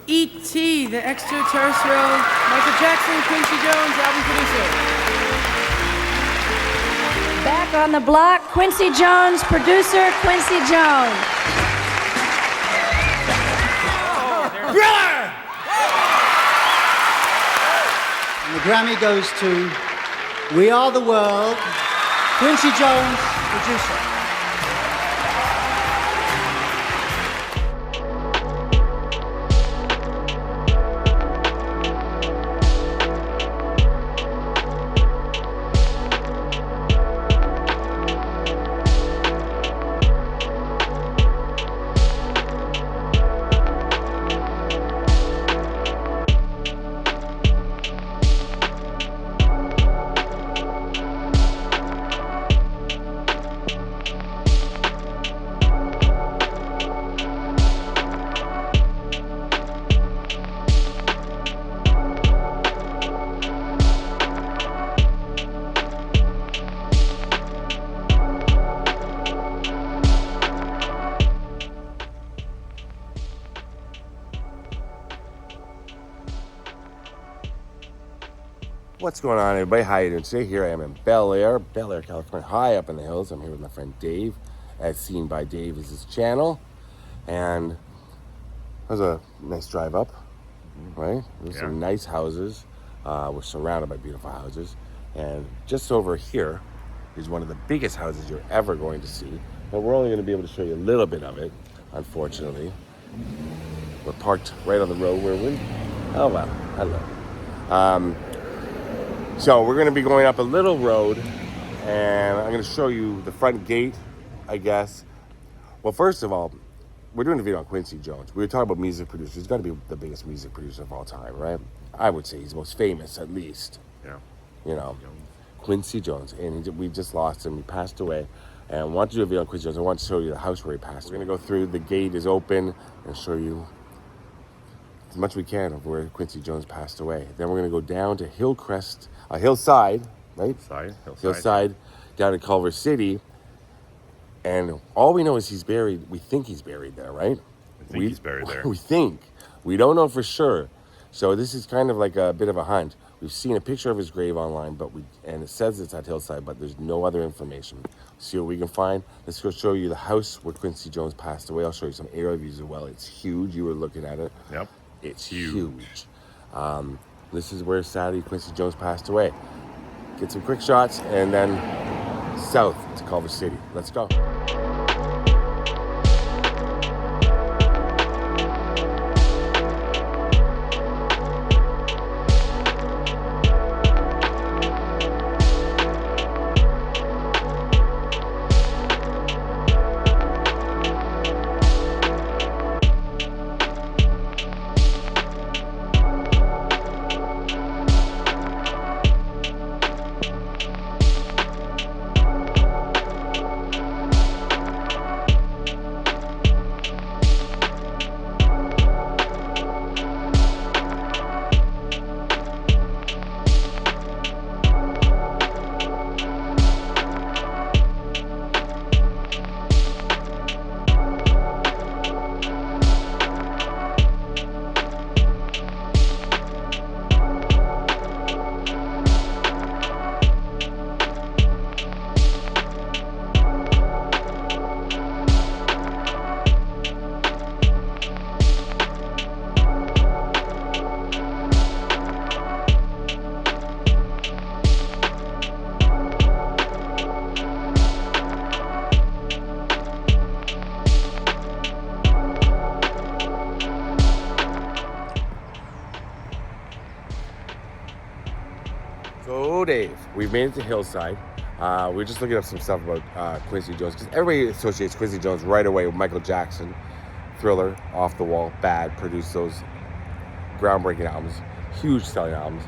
E.T., the extraterrestrial, Michael Jackson, Quincy Jones, album producer. Back on the block, Quincy Jones, producer Quincy Jones. Thriller! And the Grammy goes to We Are the World, Quincy Jones, producer. What's going on, everybody? How you doing today? Here I am in Bel Air, California, high up in the hills. I'm here with my friend Dave, as seen by Dave is his channel. And it was a nice drive up, right? There's some nice houses. We're surrounded by beautiful houses. And just over here is one of the biggest houses you're ever going to see. But we're only going to be able to show you a little bit of it, unfortunately. We're parked right on the road where we... Oh, well, hello. So we're going to be going up a little road, and I'm going to show you the front gate, I guess. Well, first of all, we're doing a video on Quincy Jones. We were talking about music producers. He's got to be the biggest music producer of all time, right? I would say he's most famous, at least. Yeah. You know, Quincy Jones. And we just lost him. He passed away. And I want to do a video on Quincy Jones. I want to show you the house where he passed. We're going to go through. The gate is open and show you as much as we can of where Quincy Jones passed away. Then we're going to go down to Hillside, right? Hillside, down in Culver City. And all we know is he's buried. We think he's buried there, right? He's buried there. We think. We don't know for sure. So this is kind of like a bit of a hunt. We've seen a picture of his grave online, and it says it's at Hillside, but there's no other information. See what we can find. Let's go show you the house where Quincy Jones passed away. I'll show you some aerial views as well. It's huge. You were looking at it. Yep. It's huge. This is where sadly Quincy Jones passed away. Get some quick shots and then south to Culver City. Let's go. So Dave, we've made it to Hillside. We're just looking up some stuff about Quincy Jones, because everybody associates Quincy Jones right away with Michael Jackson, Thriller, Off the Wall, Bad, produced those groundbreaking albums, huge selling albums.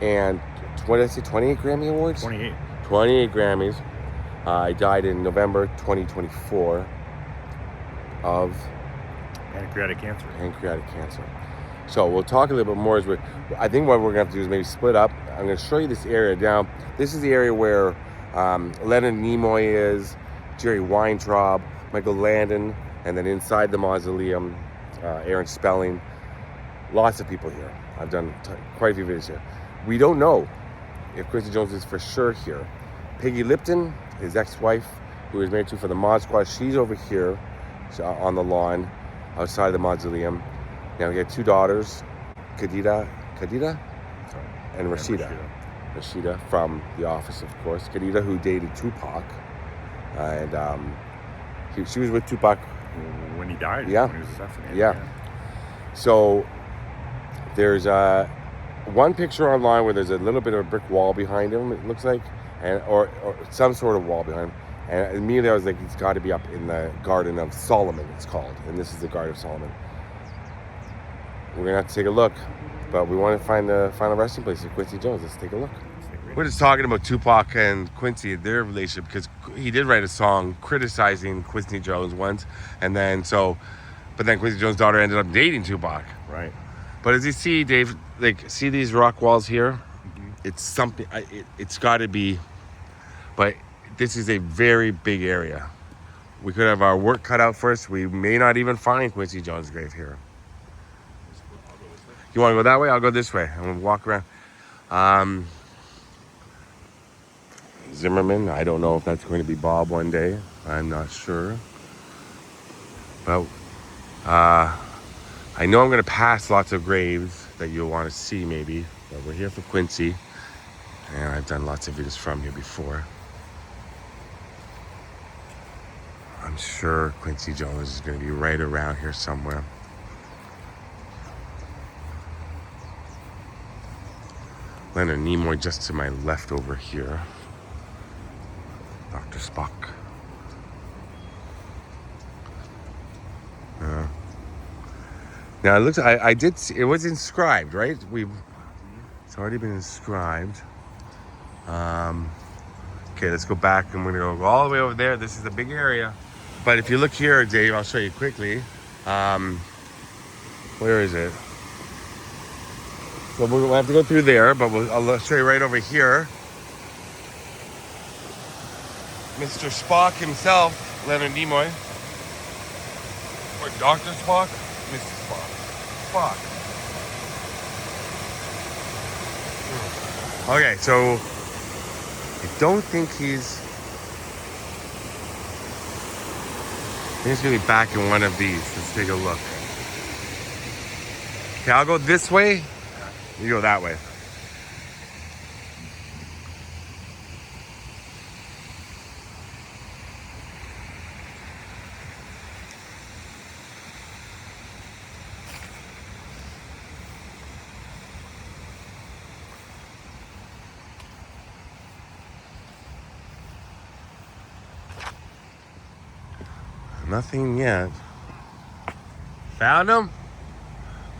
And what did I say, 28 Grammy Awards? 28. 28 Grammys. He died in November 2024 of Pancreatic cancer. So we'll talk a little bit more. I think what we're going to have to do is maybe split up. I'm going to show you this area down. This is the area where Leonard Nimoy is, Jerry Weintraub, Michael Landon, and then inside the mausoleum Aaron Spelling, lots of people here. I've done quite a few videos here. We don't know if Quincy Jones is for sure here. Peggy Lipton, his ex-wife, who is married to for the Mod Squad, she's over here on the lawn outside the mausoleum. Now, he had 2 daughters, Khadija, and Rashida from The Office, of course. Khadija, who dated Tupac, and she was with Tupac when he died. Yeah. When he was assassinated. Yeah. So there's one picture online where there's a little bit of a brick wall behind him, it looks like, and or some sort of wall behind him. And immediately I was like, it's got to be up in the Garden of Solomon, it's called. And this is the Garden of Solomon. We're going to have to take a look. But we want to find the final resting place of Quincy Jones. Let's take a look. We're just talking about Tupac and Quincy, their relationship, because he did write a song criticizing Quincy Jones once. And then but then Quincy Jones' daughter ended up dating Tupac. Right. But as you see, Dave, like, see these rock walls here? Mm-hmm. It's something, it's got to be, but this is a very big area. We could have our work cut out for us. We may not even find Quincy Jones' grave here. You want to go that way? I'll go this way. I'm going to walk around. Zimmerman, I don't know if that's going to be Bob one day. I'm not sure. But I know I'm going to pass lots of graves that you'll want to see maybe. But we're here for Quincy. And I've done lots of videos from here before. I'm sure Quincy Jones is going to be right around here somewhere. Leonard Nimoy just to my left over here. Dr. Spock. Now it looks, I did see, it was inscribed, right? It's already been inscribed. Okay, let's go back and we're gonna go all the way over there. This is a big area. But if you look here, Dave, I'll show you quickly. Where is it? So we'll have to go through there, but I'll show you right over here. Mr. Spock himself, Leonard Nimoy. Or Dr. Spock? Mr. Spock. Spock. Okay, so I don't think he's... I think he's going to be back in one of these. Let's take a look. Okay, I'll go this way. You go that way. Nothing yet. Found him?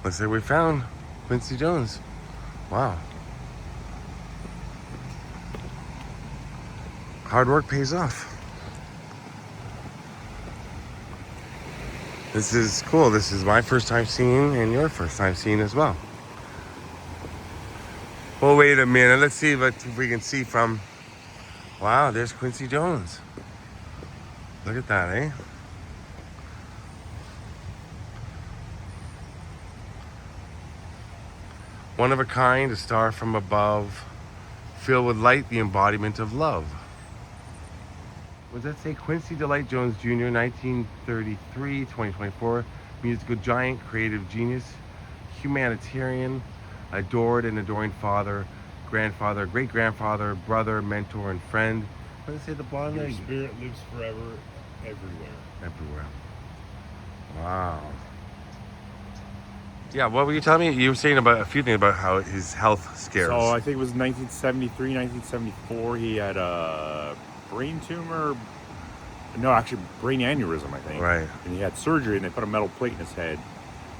Looks like we found Quincy Jones. Wow. Hard work pays off. This is cool. This is my first time seeing and your first time seeing as well. Well, wait a minute. Let's see if we can see from... Wow, there's Quincy Jones. Look at that, eh? One of a kind, a star from above, filled with light, the embodiment of love. What does that say? Quincy Delight Jones Jr., 1933, 2024, musical giant, creative genius, humanitarian, adored and adoring father, grandfather, great-grandfather, brother, mentor, and friend. What does it say at the bottom there? Your spirit lives forever, everywhere. Everywhere. Wow. Yeah, what were you telling me? You were saying about a few things about how his health scares. So I think it was 1973, 1974. He had a brain tumor. No, actually, brain aneurysm, I think. Right. And he had surgery, and they put a metal plate in his head.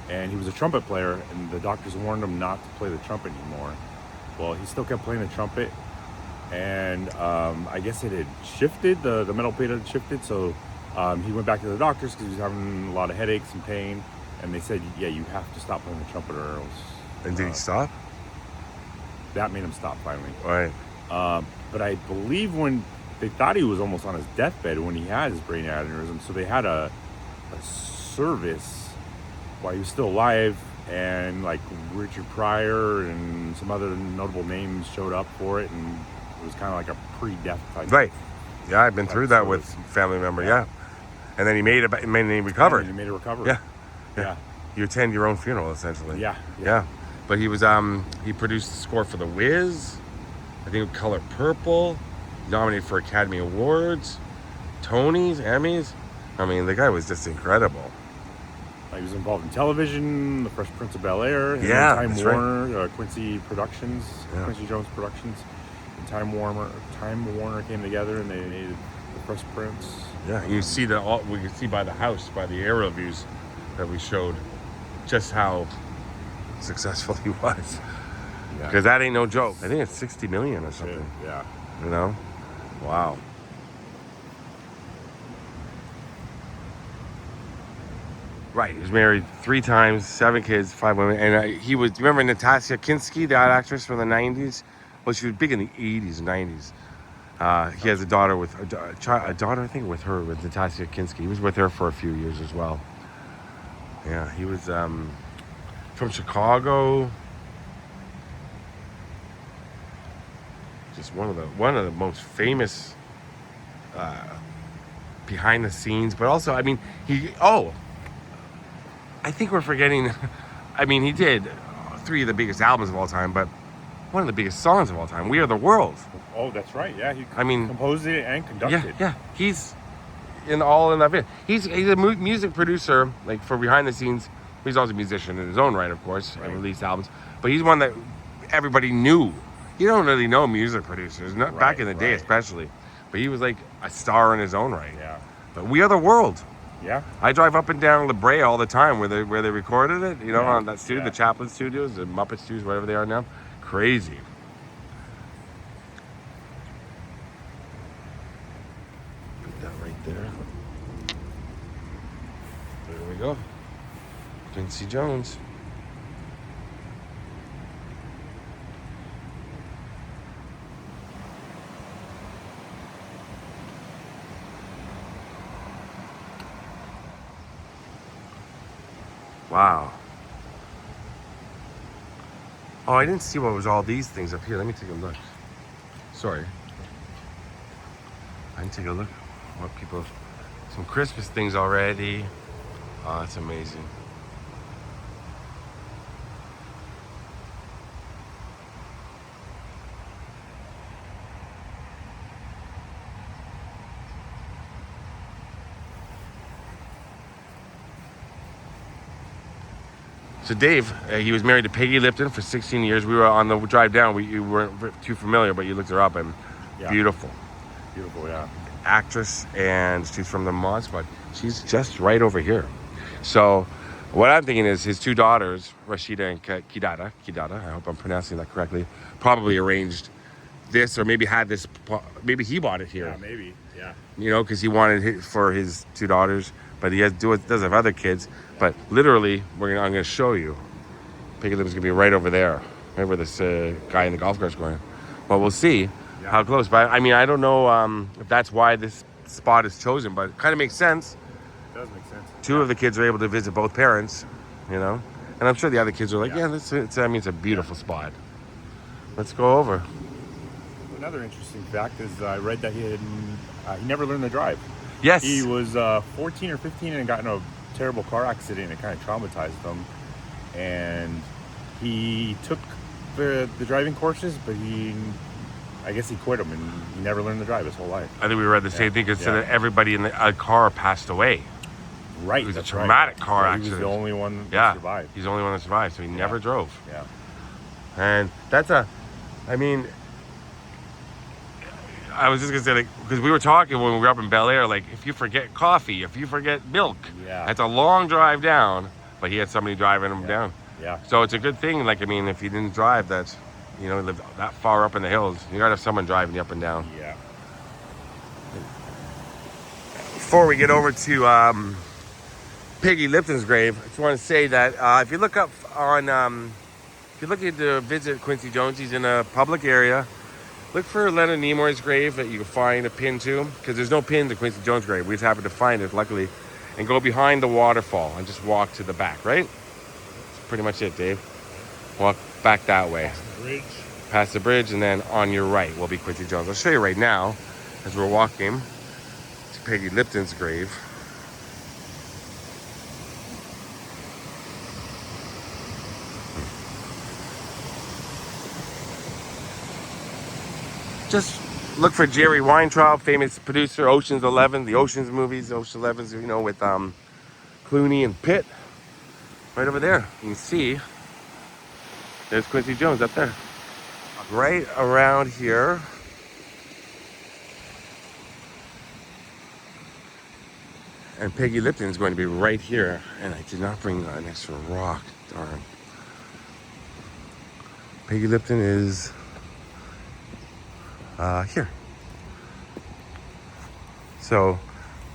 And he was a trumpet player, and the doctors warned him not to play the trumpet anymore. Well, he still kept playing the trumpet, and I guess it had shifted. The metal plate had shifted, so he went back to the doctors because he was having a lot of headaches and pain. And they said, yeah, you have to stop playing the trumpet or else... And did he stop? That made him stop finally. Right. But I believe when they thought he was almost on his deathbed when he had his brain aneurysm, so they had a service while he was still alive, and like Richard Pryor and some other notable names showed up for it, and it was kind of like a pre-death type. Right. Yeah, I've been through that with family member. Yeah. And then he made it. And he recovered. He made a recovery. Yeah. Yeah. You attend your own funeral essentially. Yeah. But he was he produced the score for The Wiz, I think Color Purple, nominated for Academy Awards, Tonys, Emmys. I mean, the guy was just incredible. He was involved in television, The Fresh Prince of Bel-Air, and Yeah, Time that's Warner, Quincy Productions, Yeah. Quincy Jones Productions, and Time Warner came together and they made The Fresh Prince. Yeah, you see we can see by the house, by the aerial views that we showed, just how successful he was. Because that ain't no joke. I think it's 60 million or something. Yeah. You know? Wow. Right, he was married 3 times, 7 kids, 5 women, and he was. Remember Natasha Kinski, that actress from the '90s? Well, she was big in the '80s and '90s. He has a daughter with a daughter, I think, with Natasha Kinski. He was with her for a few years as well. Yeah, he was from Chicago. Just one of the most famous behind the scenes, but also, I mean, I think we're forgetting. I mean, he did 3 of the biggest albums of all time, but one of the biggest songs of all time, "We Are the World." Oh, that's right. Yeah, he composed it and conducted. Yeah. He's in that video. He's a music producer, like for behind the scenes. He's also a musician in his own right, of course, and released albums. But he's one that everybody knew. You don't really know music producers, not back in the day, especially. But he was like a star in his own right. Yeah. But "We Are the World." Yeah. I drive up and down La Brea all the time where they recorded it, you know, on that studio, the Chaplin Studios, the Muppet Studios, whatever they are now. Crazy. Put that right there. There we go. Quincy Jones. Wow. Oh, I didn't see what was all these things up here. Let me take a look. Sorry. I didn't take a look. What people... Some Christmas things already. Oh, that's amazing. So Dave, he was married to Peggy Lipton for 16 years. We were on the drive down. You weren't too familiar, but you looked her up, and beautiful. Beautiful, yeah. Actress, and she's from the Mod Squad. She's just right over here. So what I'm thinking is his 2 daughters, Rashida and Kidada, I hope I'm pronouncing that correctly, probably arranged this, or maybe had this, maybe he bought it here. Yeah, maybe, yeah. You know, because he wanted it for his 2 daughters, but he does have other kids. But literally, I'm going to show you. Peggy Lipton's going to be right over there, right where this guy in the golf cart's going. But we'll see how close. But I mean, I don't know if that's why this spot is chosen, but it kind of makes sense. It does make sense. 2 of the kids are able to visit both parents, you know, and I'm sure the other kids are like, it's a beautiful spot. Let's go over. Another interesting fact is I read that he never learned to drive. Yes. He was 14 or 15 and got in a terrible car accident. It kind of traumatized him, and he took the driving courses, but I guess he quit them, and he never learned to drive his whole life. I think we read the same thing, because everybody in the car passed away. Right. It was a traumatic car accident. He was the only one that survived. He's the only one that survived, so he never drove. Yeah. And I mean, I was just going to say, like, because we were talking when we were up in Bel Air, like, if you forget coffee, if you forget milk, it's a long drive down, but he had somebody driving him down. Yeah. So it's a good thing, like, I mean, if you didn't drive, that's, you know, live that far up in the hills, you got to have someone driving you up and down. Yeah. Before we get over to Peggy Lipton's grave, I just want to say that if you look up on, if you're looking to visit Quincy Jones, he's in a public area. Look for Leonard Nimoy's grave that you can find a pin to, because there's no pin to Quincy Jones' grave. We just happened to find it, luckily. and go behind the waterfall and just walk to the back, right? That's pretty much it, Dave. Walk back that way. Bridge. Past the bridge, and then on your right will be Quincy Jones. I'll show you right now as we're walking to Peggy Lipton's grave. Just look for Jerry Weintraub, famous producer, Ocean's 11, the Ocean's movies, Ocean's 11's, you know, with Clooney and Pitt. Right over there, you can see there's Quincy Jones up there. Right around here, and Peggy Lipton is going to be right here, and I did not bring an extra rock, darn. Peggy Lipton is here. So,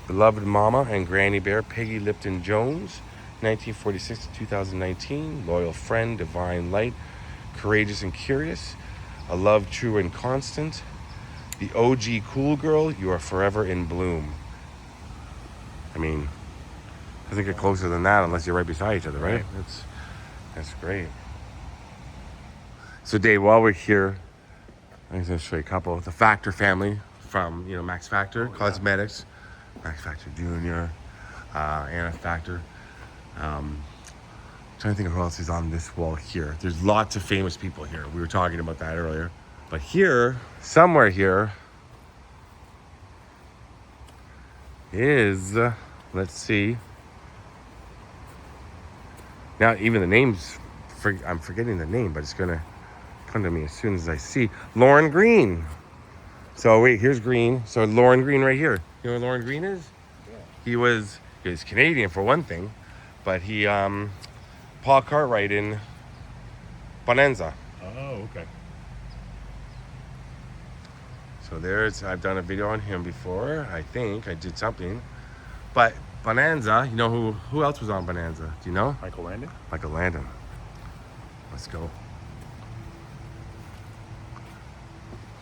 beloved mama and granny bear, Peggy Lipton Jones, 1946 to 2019, loyal friend, divine light, courageous and curious, a love true and constant, the OG cool girl, you are forever in bloom. I mean, doesn't get closer than that unless you're right beside each other, right? That's great. So Dave, while we're here, I'm going to show you a couple. The Factor family from, you know, Max Factor, Cosmetics, Max Factor Jr., Anna Factor. Trying to think of who else is on this wall here. There's lots of famous people here. We were talking about that earlier. But here, somewhere here, is, let's see. Now, even the names, I'm forgetting the name, but it's going to come to me as soon as I see. Lauren Green. So wait, here's Green. So Lauren Green right here. You know who Lauren Green is? Yeah. He was Canadian for one thing, but he, Paul Cartwright in Bonanza. Oh, okay. So I've done a video on him before. I think I did something. But Bonanza, you know who else was on Bonanza? Do you know? Michael Landon? Michael Landon. Let's go.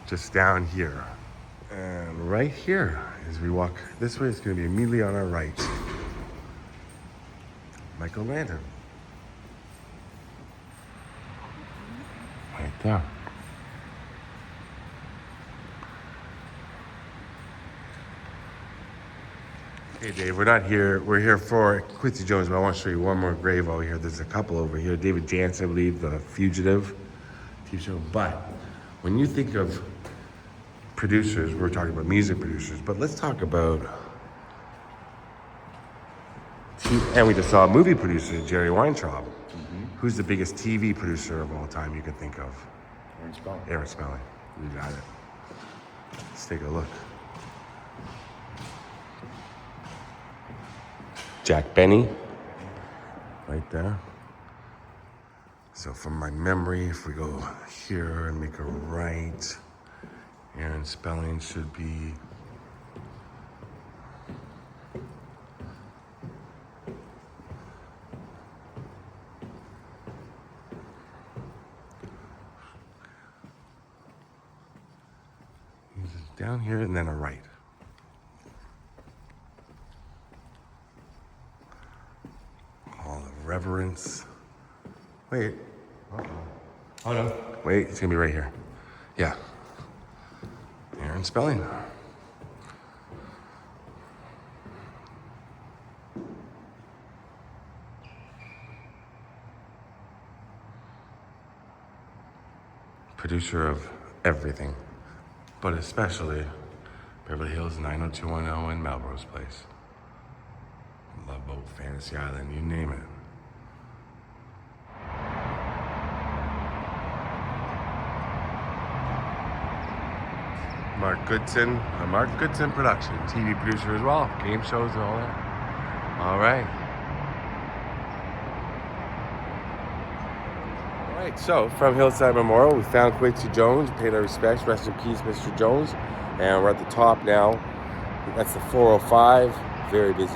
Just down here. And right here, as we walk this way, it's going to be immediately on our right. Michael Landon. Right there. Hey Dave, we're not here. We're here for Quincy Jones, but I want to show you one more grave over here. There's a couple over here. David Jansen, I believe, The Fugitive TV show. But when you think of producers, we're talking about music producers, but let's talk about, and we just saw a movie producer, Jerry Weintraub. Who's the biggest TV producer of all time you could think of? Aaron Spelling. Aaron Spelling. You got it. Let's take a look. Jack Benny, right there. So from my memory, if we go here and make a right, Aaron Spelling should be down here and then a right. All the reverence. Wait. Oh no. Wait, it's gonna be right here. Yeah. Aaron Spelling. Producer of everything, but especially Beverly Hills 90210 and Melrose Place. Love Boat, Fantasy Island, you name it. Mark Goodson, a Mark Goodson production, TV producer as well, game shows and all that. All right. All right, so from Hillside Memorial, we found Quincy Jones, paid our respects, rest in peace, Mr. Jones. And we're at the top now. That's the 405, very busy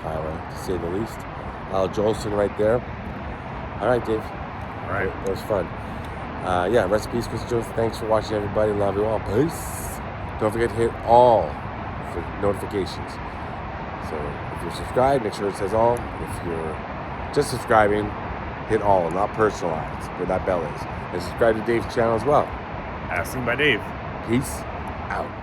highway, to say the least. Al Jolson right there. All right, Dave. All right. That was fun. Yeah, rest in peace, Quincy Jones. Thanks for watching, everybody. Love you all. Peace. Don't forget to hit all for notifications. So if you're subscribed, make sure it says all. If you're just subscribing, hit all, not personalized, where that bell is. And subscribe to Dave's channel as well. As seen by Dave. Peace out.